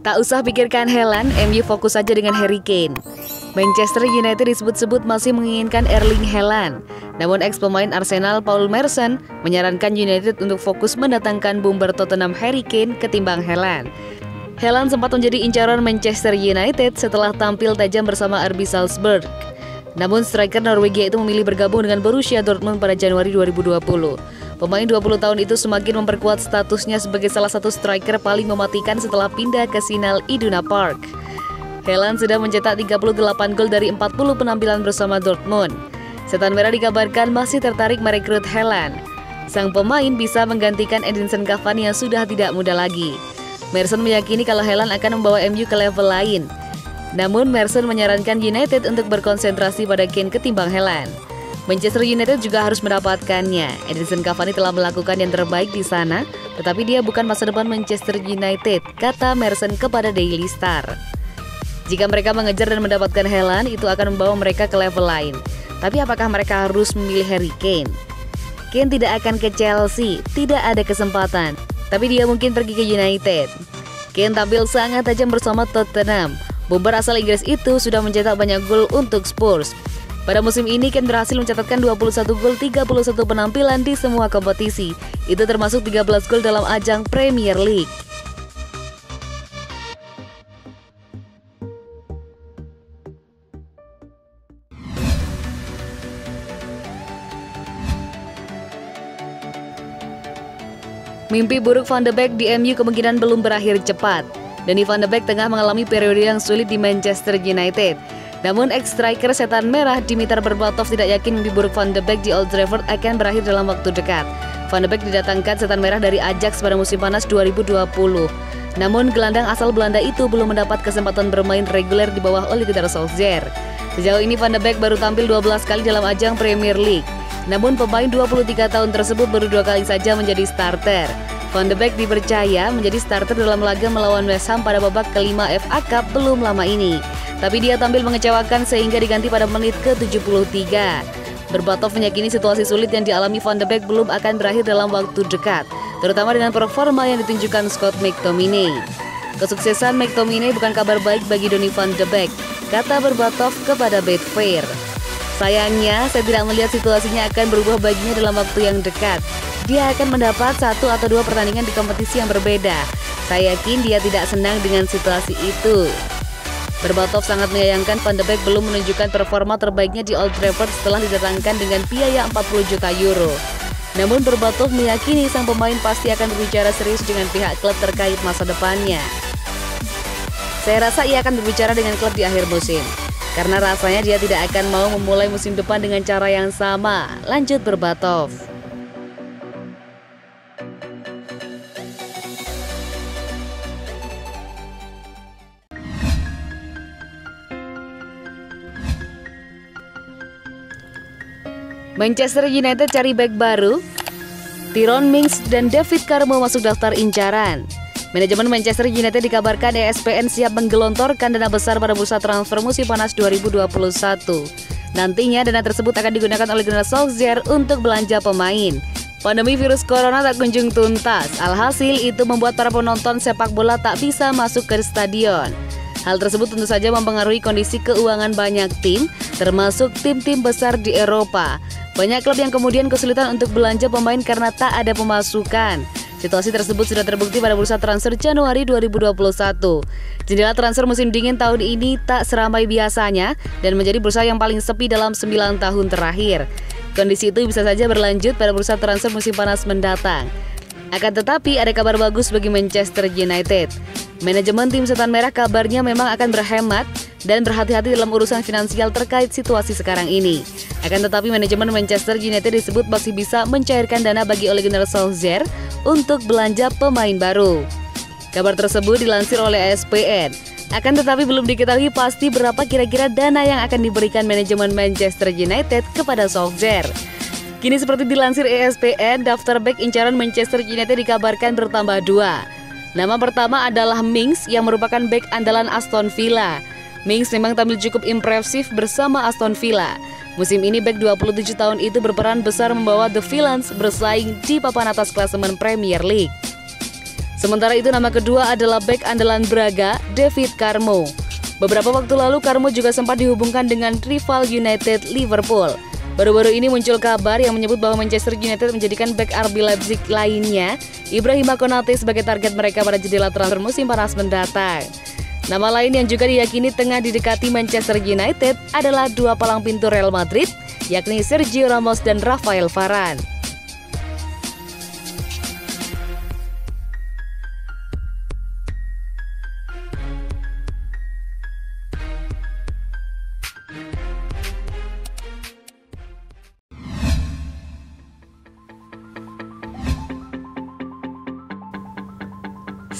Tak usah pikirkan Haaland, MU fokus saja dengan Harry Kane. Manchester United disebut-sebut masih menginginkan Erling Haaland. Namun ex-pemain Arsenal Paul Merson menyarankan United untuk fokus mendatangkan bomber Tottenham Harry Kane ketimbang Haaland. Haaland sempat menjadi incaran Manchester United setelah tampil tajam bersama RB Salzburg. Namun striker Norwegia itu memilih bergabung dengan Borussia Dortmund pada Januari 2020. Pemain 20 tahun itu semakin memperkuat statusnya sebagai salah satu striker paling mematikan setelah pindah ke Signal Iduna Park. Haaland sudah mencetak 38 gol dari 40 penampilan bersama Dortmund. Setan Merah dikabarkan masih tertarik merekrut Haaland. Sang pemain bisa menggantikan Edinson Cavani yang sudah tidak muda lagi. Merson meyakini kalau Haaland akan membawa MU ke level lain. Namun Merson menyarankan United untuk berkonsentrasi pada Kane ketimbang Haaland. Manchester United juga harus mendapatkannya. Edinson Cavani telah melakukan yang terbaik di sana, tetapi dia bukan masa depan Manchester United, kata Merson kepada Daily Star. Jika mereka mengejar dan mendapatkan Haaland, itu akan membawa mereka ke level lain. Tapi apakah mereka harus memilih Harry Kane? Kane tidak akan ke Chelsea, tidak ada kesempatan. Tapi dia mungkin pergi ke United. Kane tampil sangat tajam bersama Tottenham. Bomber asal Inggris itu sudah mencetak banyak gol untuk Spurs. Pada musim ini, Kane berhasil mencatatkan 21 gol 31 penampilan di semua kompetisi. Itu termasuk 13 gol dalam ajang Premier League. Mimpi buruk Van de Beek di MU kemungkinan belum berakhir cepat. Donny van de Beek tengah mengalami periode yang sulit di Manchester United. Namun ex-striker Setan Merah Dimitar Berbatov tidak yakin mimpi buruk Van de Beek di Old Trafford akan berakhir dalam waktu dekat. Van de Beek didatangkan Setan Merah dari Ajax pada musim panas 2020. Namun gelandang asal Belanda itu belum mendapat kesempatan bermain reguler di bawah Ole Gunnar Solskjaer. Sejauh ini Van de Beek baru tampil 12 kali dalam ajang Premier League. Namun pemain 23 tahun tersebut baru 2 kali saja menjadi starter. Van de Beek dipercaya menjadi starter dalam laga melawan West Ham pada babak kelima FA Cup belum lama ini. Tapi dia tampil mengecewakan sehingga diganti pada menit ke-73. Berbatov meyakini situasi sulit yang dialami Van de Beek belum akan berakhir dalam waktu dekat, terutama dengan performa yang ditunjukkan Scott McTominay. Kesuksesan McTominay bukan kabar baik bagi Donny van de Beek, kata Berbatov kepada Betfair. Sayangnya, saya tidak melihat situasinya akan berubah baginya dalam waktu yang dekat. Dia akan mendapat 1 atau 2 pertandingan di kompetisi yang berbeda. Saya yakin dia tidak senang dengan situasi itu. Berbatov sangat menyayangkan Van de Beek belum menunjukkan performa terbaiknya di Old Trafford setelah didatangkan dengan biaya 40 juta euro. Namun Berbatov meyakini sang pemain pasti akan berbicara serius dengan pihak klub terkait masa depannya. Saya rasa ia akan berbicara dengan klub di akhir musim. Karena rasanya dia tidak akan mau memulai musim depan dengan cara yang sama, lanjut Berbatov. Manchester United cari bek baru. Tyrone Mings dan David Carmo masuk daftar incaran. Manajemen Manchester United dikabarkan ESPN siap menggelontorkan dana besar pada bursa transfer musim panas 2021. Nantinya dana tersebut akan digunakan oleh Gunnar Solskjaer untuk belanja pemain. Pandemi virus corona tak kunjung tuntas. Alhasil itu membuat para penonton sepak bola tak bisa masuk ke stadion. Hal tersebut tentu saja mempengaruhi kondisi keuangan banyak tim, termasuk tim-tim besar di Eropa. Banyak klub yang kemudian kesulitan untuk belanja pemain karena tak ada pemasukan. Situasi tersebut sudah terbukti pada bursa transfer Januari 2021. Jendela transfer musim dingin tahun ini tak seramai biasanya dan menjadi bursa yang paling sepi dalam 9 tahun terakhir. Kondisi itu bisa saja berlanjut pada bursa transfer musim panas mendatang. Akan tetapi ada kabar bagus bagi Manchester United. Manajemen tim Setan Merah kabarnya memang akan berhemat dan berhati-hati dalam urusan finansial terkait situasi sekarang ini. Akan tetapi manajemen Manchester United disebut masih bisa mencairkan dana bagi Ole Gunnar Solskjaer untuk belanja pemain baru. Kabar tersebut dilansir oleh ESPN. Akan tetapi belum diketahui pasti berapa kira-kira dana yang akan diberikan manajemen Manchester United kepada Solskjaer. Kini seperti dilansir ESPN, daftar bek incaran Manchester United dikabarkan bertambah 2. Nama pertama adalah Mings yang merupakan bek andalan Aston Villa. Mings memang tampil cukup impresif bersama Aston Villa. Musim ini bek 27 tahun itu berperan besar membawa The Villains bersaing di papan atas klasemen Premier League. Sementara itu nama kedua adalah bek andalan Braga, David Carmo. Beberapa waktu lalu Carmo juga sempat dihubungkan dengan rival United Liverpool. Baru-baru ini muncul kabar yang menyebut bahwa Manchester United menjadikan bek RB Leipzig lainnya, Ibrahima Konate, sebagai target mereka pada jendela transfer musim panas mendatang. Nama lain yang juga diyakini tengah didekati Manchester United adalah dua palang pintu Real Madrid, yakni Sergio Ramos dan Rafael Varane.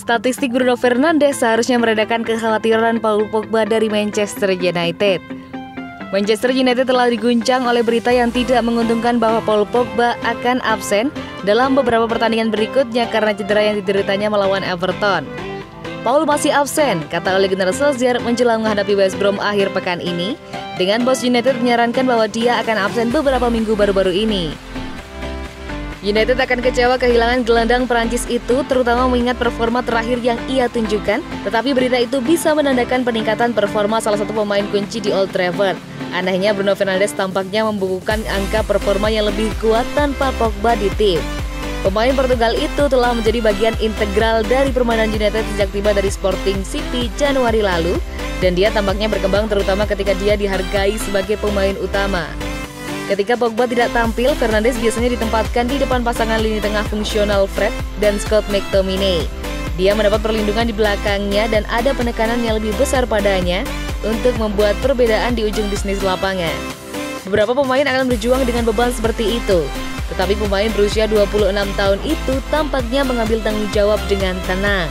Statistik Bruno Fernandes seharusnya meredakan kekhawatiran Paul Pogba dari Manchester United. Manchester United telah diguncang oleh berita yang tidak menguntungkan bahwa Paul Pogba akan absen dalam beberapa pertandingan berikutnya karena cedera yang dideritanya melawan Everton. Paul masih absen, kata Ole Gunnar Solskjaer menjelang menghadapi West Brom akhir pekan ini, dengan bos United menyarankan bahwa dia akan absen beberapa minggu baru-baru ini. United akan kecewa kehilangan gelandang Perancis itu, terutama mengingat performa terakhir yang ia tunjukkan, tetapi berita itu bisa menandakan peningkatan performa salah satu pemain kunci di Old Trafford. Anehnya, Bruno Fernandes tampaknya membukukan angka performa yang lebih kuat tanpa Pogba di tim. Pemain Portugal itu telah menjadi bagian integral dari permainan United sejak tiba dari Sporting City Januari lalu, dan dia tampaknya berkembang terutama ketika dia dihargai sebagai pemain utama. Ketika Pogba tidak tampil, Fernandes biasanya ditempatkan di depan pasangan lini tengah fungsional Fred dan Scott McTominay. Dia mendapat perlindungan di belakangnya dan ada penekanan yang lebih besar padanya untuk membuat perbedaan di ujung bisnis lapangan. Beberapa pemain akan berjuang dengan beban seperti itu, tetapi pemain berusia 26 tahun itu tampaknya mengambil tanggung jawab dengan tenang.